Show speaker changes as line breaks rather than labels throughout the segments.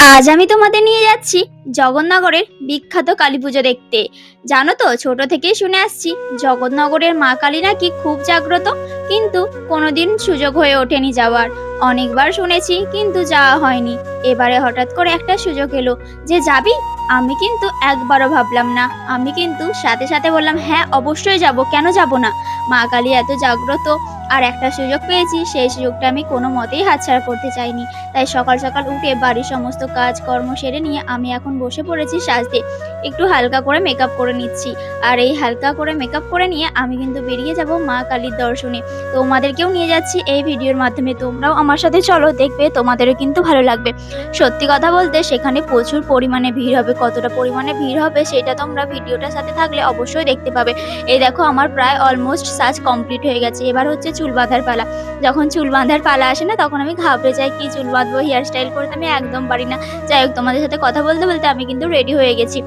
আজ আমি তোমাদের নিয়ে যাচ্ছি জগন্নগরের বিখ্যাত কালী পুজো দেখতে। জানো তো, ছোট থেকেই শুনে আসছি জগন্নগরের মা কালী নাকি খুব জাগ্রত, কিন্তু কোনোদিন সুযোগ হয়ে ওঠেনি যাওয়ার। অনেকবার শুনেছি কিন্তু যাওয়া হয়নি। এবারে হঠাৎ করে একটা সুযোগ এলো যে যাবি। আমি কিন্তু একবারও ভাবলাম না, আমি কিন্তু সাথে সাথে বললাম হ্যাঁ অবশ্যই যাব, কেন যাব না। মা কালী এত জাগ্রত, আর একটা সুযোগ পেয়েছি, সেই সুযোগটা আমি কোনো মতেই হাতছাড়া করতে চাইনি। তাই সকাল সকাল উঠে বাড়ির সমস্ত কাজ কর্ম সেরে নিয়ে আমি এখন বসে পড়েছি সাজতে। একটু হালকা করে মেকআপ করে নিচ্ছি। আর এই হালকা করে মেকআপ করে নিয়ে আমি কিন্তু বেরিয়ে যাব মা কালীর দর্শনে। তোমাদেরকেও নিয়ে যাচ্ছি এই ভিডিওর মাধ্যমে, তোমরাও আমার সাথে চলো, দেখবে তোমাদেরও কিন্তু ভালো লাগবে। সত্যি কথা বলতে সেখানে প্রচুর পরিমাণে ভিড় হবে। কতটা পরিমাণে ভিড় হবে সেটা তোমরা ভিডিওটার সাথে থাকলে অবশ্যই দেখতে পাবে। এই দেখো, আমার প্রায় অলমোস্ট সাজ কমপ্লিট হয়ে গেছে। এবার হচ্ছে চুল বাঁধার পালা। যখন চুল বাঁধার পালা আসে না, তখন আমি ঘাবড়ে যাই, কি চুল বাঁধবো, হেয়ার স্টাইল করতে আমি একদম পারি না। যাই হোক, তোমাদের সাথে কথা বলতে বলতে আমি কিন্তু রেডি হয়ে গেছি।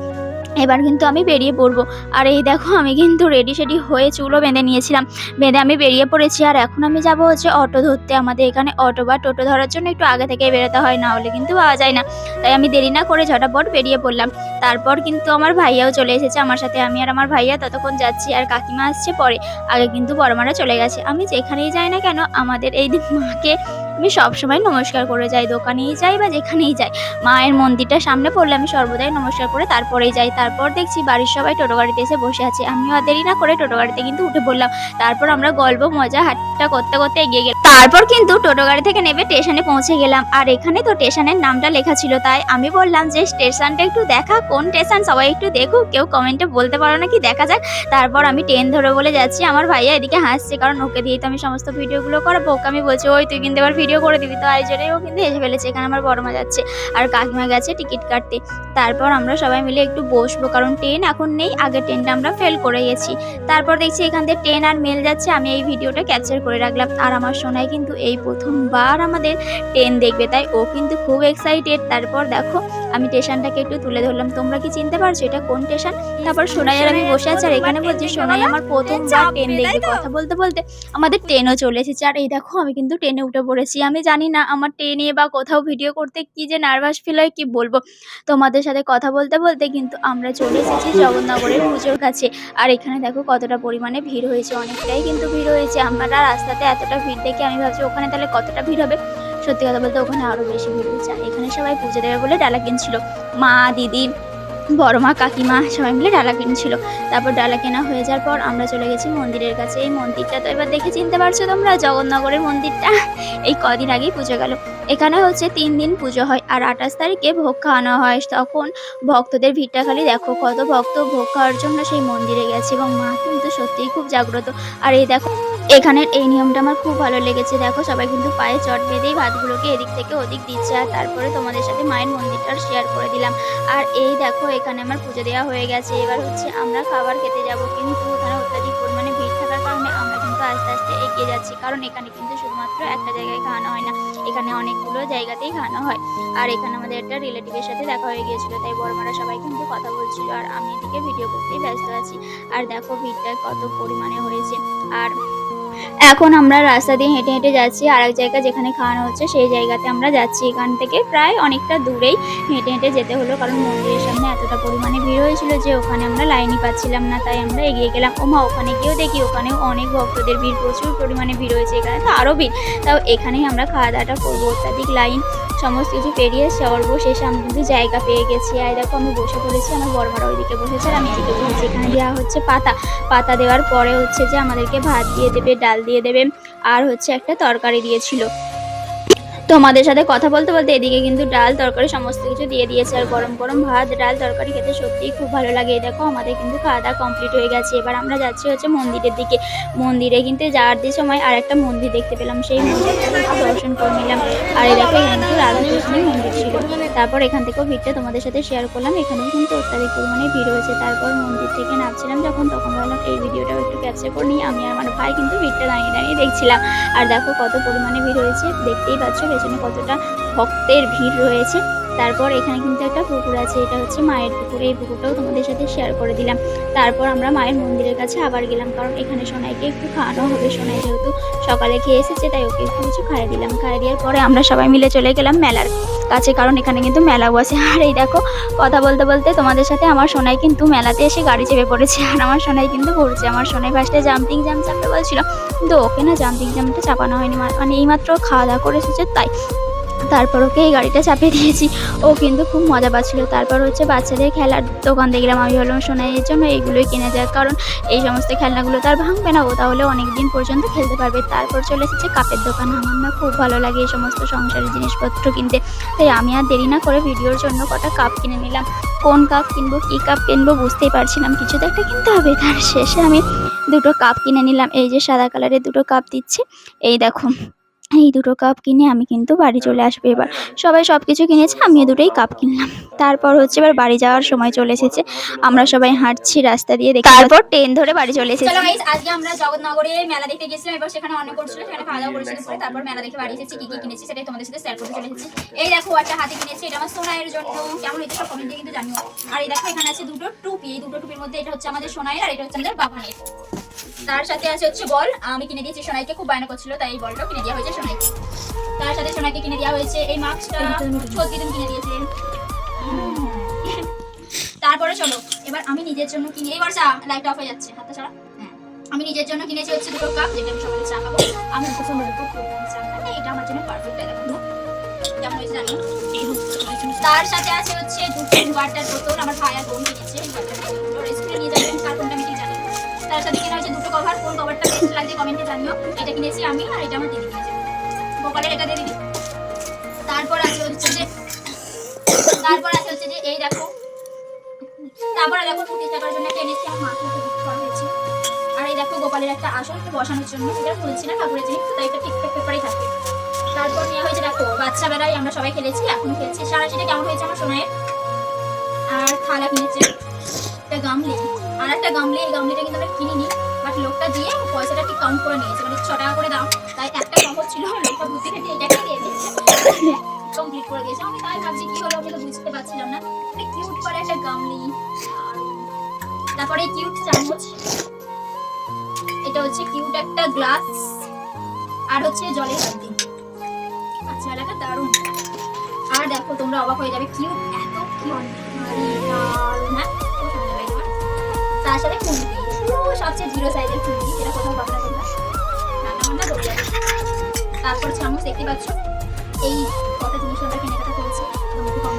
এবার কিন্তু আমি বেরিয়ে পড়বো। আর এই দেখো, আমি কিন্তু রেডি সেডি হয়ে চুলও বেঁধে নিয়েছিলাম, বেঁধে আমি বেরিয়ে পড়েছি। আর এখন আমি যাব হচ্ছে অটো ধরতে। আমাদের এখানে অটো বা টোটো ধরার জন্য একটু আগে থেকে বেরোতে হয়, না হলে কিন্তু পাওয়া যায় না। তাই আমি দেরি না করে ঝটাপট বেরিয়ে পড়লাম। তারপর কিন্তু আমার ভাইয়াও চলে এসেছে আমার সাথে। আমি আর আমার ভাইয়া ততক্ষণ যাচ্ছি, আর কাকিমা আসছে পরে। আগে কিন্তু বড়মারা চলে গেছে। আমি যেখানেই যাই না কেন, আমাদের এই মাকে আমি সবসময় নমস্কার করে যাই। দোকানেই যাই বা যেখানেই যাই, মায়ের মন্দিরটার সামনে পড়লে আমি সর্বদাই নমস্কার করে তারপরেই যাই। তারপর দেখছি বাড়ির সবাই টোটো গাড়িতে এসে বসে আছে। আমিও আর দেরি না করে টোটো গাড়িতে কিন্তু উঠে পড়লাম। তারপর আমরা গল্প মজা হাঁটা করতে করতে এগিয়ে গেলাম। তারপর কিন্তু টোটো গাড়ি থেকে নেমে স্টেশনে পৌঁছে গেলাম। আর এখানে তো স্টেশনের নামটা লেখা ছিল, তাই আমি বললাম যে স্টেশনটা একটু দেখা, কোন স্টেশন সবাই একটু দেখুক, কেউ কমেন্টে বলতে পারো নাকি, দেখা যাক। তারপর আমি ট্রেন ধরে বলে যাচ্ছি। আমার ভাইয়া এদিকে হাসছে, কারণ ওকে দিয়ে তো আমি সমস্ত ভিডিওগুলো করাবো। ওকে আমি বলছি, ওই তুই কিন্তু এবার ভিডিও করে দিবি তো, এই জন্যই ও কিন্তু হেসে ফেলেছে। এখানে আমার বড় মা যাচ্ছে আর কাকিমা গেছে টিকিট কাটতে। তারপর আমরা সবাই মিলে একটু বসবো, কারণ ট্রেন এখন নেই, আগের ট্রেনটা আমরা ফেল করে গেছি। তারপর দেখছি এখান থেকে ট্রেন আর মেল যাচ্ছে। আমি এই ভিডিওটা ক্যাপচার করে রাখলাম। আর আমার সোনাই কিন্তু এই প্রথমবার আমাদের ট্রেন দেখবে, তাই ও কিন্তু খুব এক্সাইটেড। তারপর দেখো, আমি স্টেশনটাকে একটু তুলে ধরলাম। তোমরা কি চিনতে পারছো এটা কোন স্টেশন? তারপর সোনাই আর আমি বসে আছি। আর এখানে বলছি সোনাই আমার প্রথমবার ট্রেন দেখবে। কথা বলতে বলতে আমাদের ট্রেনও চলে এসেছে। আর এই দেখো, আমি কিন্তু ট্রেনে উঠে পড়েছি। আমি জানি না আমার ট্রেনে বা কোথাও ভিডিও করতে কি যে নার্ভাস ফিল হয়, কি বলবো। তোমাদের সাথে কথা বলতে বলতে কিন্তু আমরা চলে এসেছি জগন্নগরের পুজোর কাছে। আর এখানে দেখো কতটা পরিমাণে ভিড় হয়েছে, অনেকটাই কিন্তু ভিড় হয়েছে। আমরা রাস্তাতে এতটা ভিড় দেখে আমি ভাবছি ওখানে তাহলে কতটা ভিড় হবে। সত্যি কথা বলতে ওখানে আরো বেশি ভিড় হয়েছে। আর এখানে সবাই পুজো দেবে বলে ডালা কিনছিল, মা, দিদি, বড় মা, কাকিমা সবাই মিলে ডালা কিনছিল। তারপর ডালা কেনা হয়ে যাওয়ার পর আমরা চলে গেছি মন্দিরের কাছে। এই মন্দিরটা তো এবার দেখে চিনতে পারছো তোমরা, জগন্নগরের মন্দিরটা। এই কদিন আগেই পুজো গেল। এখানে হচ্ছে 3 দিন পুজো হয়, আর 28 তারিখে ভোগ খাওয়ানো হয়। তখন ভক্তদের ভিড়টা খালি দেখো, কত ভক্ত ভোগ খাওয়ার জন্য সেই মন্দিরে গেছে। এবং মা কিন্তু সত্যিই খুব জাগ্রত। আর এই দেখো, এখানের এই নিয়মটা আমার খুব ভালো লেগেছে। দেখো, সবাই কিন্তু পায়ে চট বেঁধেই ভাতগুলোকে এদিক থেকে ওদিক দিচ্ছে। আর তারপরে তোমাদের সাথে মায়ের মন্দিরটা শেয়ার করে দিলাম। আর এই দেখো, এখানে আমার পুজো দেওয়া হয়ে গেছে। এবার হচ্ছে আমরা খাবার খেতে যাব, কিন্তু এখানে অত্যাধিক পরিমাণে ভিড় থাকার কারণে আমরা কিন্তু আস্তে আস্তে এগিয়ে যাচ্ছি। কারণ এখানে কিন্তু শুধুমাত্র একটা জায়গায় খাওয়ানো হয় না, এখানে অনেকগুলো জায়গাতেই খাওয়ানো হয়। আর এখানে আমাদের একটা রিলেটিভের সাথে দেখা হয়ে গিয়েছিল, তাই বড়মারা সবাই কিন্তু কথা বলছিল, আর আমি এদিকে ভিডিও করতেই ব্যস্ত আছি। আর দেখো ভিড়টা কত পরিমাণে হয়েছে। আর এখন আমরা রাস্তা দিয়ে হেঁটে হেঁটে যাচ্ছি আর এক জায়গা যেখানে খাওয়ানো হচ্ছে সেই জায়গাতে আমরা যাচ্ছি। এখান থেকে প্রায় অনেকটা দূরেই হেঁটে হেঁটে যেতে হলো, কারণ মন্দিরের সামনে এতটা পরিমাণে ভিড় হয়েছিল যে ওখানে আমরা লাইনই পাচ্ছিলাম না। তাই আমরা এগিয়ে গেলাম। ওমা, ওখানে গিয়েও দেখি ওখানেও অনেক ভক্তদের ভিড়, প্রচুর পরিমাণে ভিড় হয়েছে। এখানে তো আরও ভিড়, তাও এখানেই আমরা খাওয়া দাওয়াটা করবো। অত্যাধিক লাইন, সমস্ত কিছু পেরিয়ে সর্বশেষে আমি কিন্তু জায়গা পেয়ে গেছি। আর দেখো, আমি বসে পড়েছি, আমার বড়মারা ওইদিকে বসেছে আর আমি এদিকে বসেছি। এখানে দেওয়া হচ্ছে পাতা। পাতা দেওয়ার পরে হচ্ছে যে আমাদেরকে ভাত দিয়ে দেবে, ডাল দিয়ে দেবে, আর হচ্ছে একটা তরকারি দিয়েছিল। তোমাদের সাথে কথা বলতে বলতে এদিকে কিন্তু ডাল তরকারি সমস্ত কিছু দিয়ে দিয়েছে। আর গরম গরম ভাত, ডাল, তরকারি খেতে সত্যিই খুব ভালো লাগে। এই দেখো, আমাদের কিন্তু খাওয়া দাওয়া কমপ্লিট হয়ে গেছে। এবার আমরা যাচ্ছি হচ্ছে মন্দিরের দিকে। মন্দিরে কিন্তু যাওয়ার যে সময় আর একটা মন্দির দেখতে পেলাম, সেই মন্দিরটা একটু দর্শন করে নিলাম। আর এই দেখো, এখানে কিন্তু রাধাকৃষ্ণের মন্দির ছিল। তারপর এখান থেকেও ভিড়টা তোমাদের সাথে শেয়ার করলাম। এখানেও কিন্তু অত্যাধিক পরিমাণে ভিড় হয়েছে। তারপর মন্দির থেকে নামছিলাম যখন, তখন ভাবলাম এই ভিডিওটাও একটু ক্যাপচার করে নিই। আমি আর আমার ভাই কিন্তু ভিড়টা দাঁড়িয়ে দাঁড়িয়ে দেখছিলাম। আর দেখো কত পরিমাণে ভিড় হয়েছে, দেখতেই পাচ্ছ পেছনে কতটা ভক্তের ভিড় রয়েছে। তারপর এখানে কিন্তু একটা পুকুর আছে, এটা হচ্ছে মায়ের পুকুর, এই পুকুরটাও তোমাদের সাথে শেয়ার করে দিলাম। তারপর আমরা মায়ের মন্দিরের কাছে আবার গেলাম, কারণ এখানে সোনাইকে একটু খাওয়ানো হবে। সোনাই যেহেতু সকালে খেয়ে এসেছে তাই ওকে একটু কিছু খাইয়ে দিলাম। খাইয়ে দেওয়ার পরে আমরা সবাই মিলে চলে গেলাম মেলার কাছে, কারণ এখানে কিন্তু মেলা বসে। আর এই দেখো কথা বলতে বলতে তোমাদের সাথে আমার সোনাই কিন্তু মেলাতে এসে গাড়ি চেপে পড়েছে, আর আমার সোনাই কিন্তু ঘুরছে। আমার সোনাই ফার্স্টে জাম্পিং জাম্প চাপতে বলছিল, কিন্তু ওকে না জাম্পিং জাম্পটা চাপানো হয়নি, মানে এইমাত্র খাওয়া দাওয়া করে এসেছে তাই। তারপর ওকে এই গাড়িটা চাপিয়ে দিয়েছি, ও কিন্তু খুব মজা পাচ্ছিল। তারপর হচ্ছে বাচ্চাদের খেলার দোকান দেখলাম, আমি ভাবলাম সোনাইয়ের জন্য এইগুলোই কিনে যাক, কারণ এই সমস্ত খেলনাগুলো তার ভাঙবে না, ও তাহলে অনেক দিন পর্যন্ত খেলতে পারবে। তারপর চলে এসেছে কাপের দোকান, আমার না খুব ভালো লাগে এই সমস্ত সংসারের জিনিসপত্র কিনতে, তাই আমি আর দেরি না করে ভিডিওর জন্য কটা কাপ কিনে নিলাম। কোন কাপ কিনবো, কী কাপ কিনবো বুঝতেই পারছিলাম, কিছু তো একটা কিনতে হবে। তার শেষে আমি দুটো কাপ কিনে নিলাম, এই যে সাদা কালারের দুটো কাপ দিচ্ছে, এই দেখো এই দুটো কাপ কিনে আমি কিন্তু বাড়ি চলে আসবো। এবার সবাই সব কিছু কিনেছে, আমিও দুটোই কাপ কিনলাম। তারপর হচ্ছে এবার বাড়ি যাওয়ার সময় চলে এসেছে, আমরা সবাই হাঁটছি রাস্তা দিয়ে, তারপর ট্রেন ধরে বাড়ি চলে এসেছি।
চলো গাইস, আজকে আমরা জগন্নাথে মেলা দেখতে গেছিলাম, এবার সেখানে অনেক করছিল, সেখানে খাওয়া দাওয়া করেছিল পরে তারপর মেলা দেখে বাড়ি এসেছি। কি কি কিনেছি সেটাই তোমাদের সাথে শেয়ার করতে চলে এসেছি। এই দেখো একটা হাতি কিনেছি, এটা আমার সোনাইয়ের জন্য, কেমন হয়েছে সব কমেন্টে কিন্তু জানিও। আর এই দেখো এখানে আছে দুটো টুপি, এই দুটো টুপির মধ্যে এটা হচ্ছে আমাদের সোনাইয়ের আর এটা হচ্ছে আমাদের বাবানের। তার সাথে আছে হচ্ছে বল, আমি কিনে দিয়েছি সোনাইকে, খুব বায়না করছিল তাই এই বলটাও কিনে দেওয়া হয়েছে সোনাইকে। তার সাথে সোনাইকে কিনে দেওয়া হয়েছে এই মাস্কটা, সত্যি তুমি কিনে দিয়েছে। তারপরে চলো এবার আমি নিজের জন্য কিনে, এই বর্ষা লাইট অফ হয়ে যাচ্ছে, হাতটা ছাড়া। আমি নিজের জন্য কিনেছি হচ্ছে দুটো কাপ, যেটা আমি সকালে চা খাবো। আমি পছন্দ করি চা খাই, এটা আমার জন্য পারফেক্ট। দেখো কেমন হয়েছে জানি। তার সাথে আছে হচ্ছে দুটো ওয়াটার বোতল, আমার ভাই আর বোন কিনেছে স্কুলে নিয়ে যাবেন, কার কোনটা আমি ঠিক জানি। তার সাথে কেনা হয়েছে দুটো কভার, কোন কভারটা বেস্ট লাগছে কমেন্টে জানিও। এটা কিনেছি আমি আর এটা আমার দিদি কিনেছে, গোপালের এটা দিয়ে দিদি। তারপর আছে হচ্ছে যে এই দেখো, তারপরে দেখো টুটি থাকার জন্য একটা এনেছি, আমার মাকে গিফট করা হয়েছে। আর এই দেখো গোপালের একটা আসন বসানোর জন্য, এটা খুলছি না ঠাকুরের জিনিস, তাই এটা ঠিকঠাক পেপারই থাকবে। তারপর নেওয়া হয়েছে দেখো বাচ্চা বেলায় আমরা সবাই খেলেছি, এখনো খেলছি। সারাশিটা কেমন হয়েছে আমার সোনায়ের। আর থালা কিনেছে একটা গামলি, আর একটা গামলি, এই গামলিটা কিন্তু আমরা কিনিনি, বাট লোকটা দিয়ে পয়সাটা ঠিক কাউন্ট করে নিয়েছে, মানে 6 টাকা করে দাম, তাই একটা সম্ভব ছিল, লোকটা বুদ্ধি খেতে এটাকে দিয়ে দিয়েছে, কমপ্লিট করে দিয়েছে। আমি তাই ভাবছি কি হলো, আমি তো বুঝতে পারছিলাম না। কিউট করে একটা গামলি, তারপরে কিউট চামচ, এটা হচ্ছে কিউট একটা গ্লাস, আর হচ্ছে জলের বালতি। আচ্ছা এলাকা দারুণ। আর দেখো তোমরা অবাক হয়ে যাবে, কিউট এত কিউট, হ্যাঁ তার সাথে খুন্তি, সবচেয়ে 0 সাইজের খুন্তি, যেটা কোথাও পাবো না তোমরা, রান্না বান্না করে যাবে। তারপর চামচ দেখতে পাচ্ছ, এই কত জিনিস আমরা কেনাকাটা করেছি, তোমাকে কম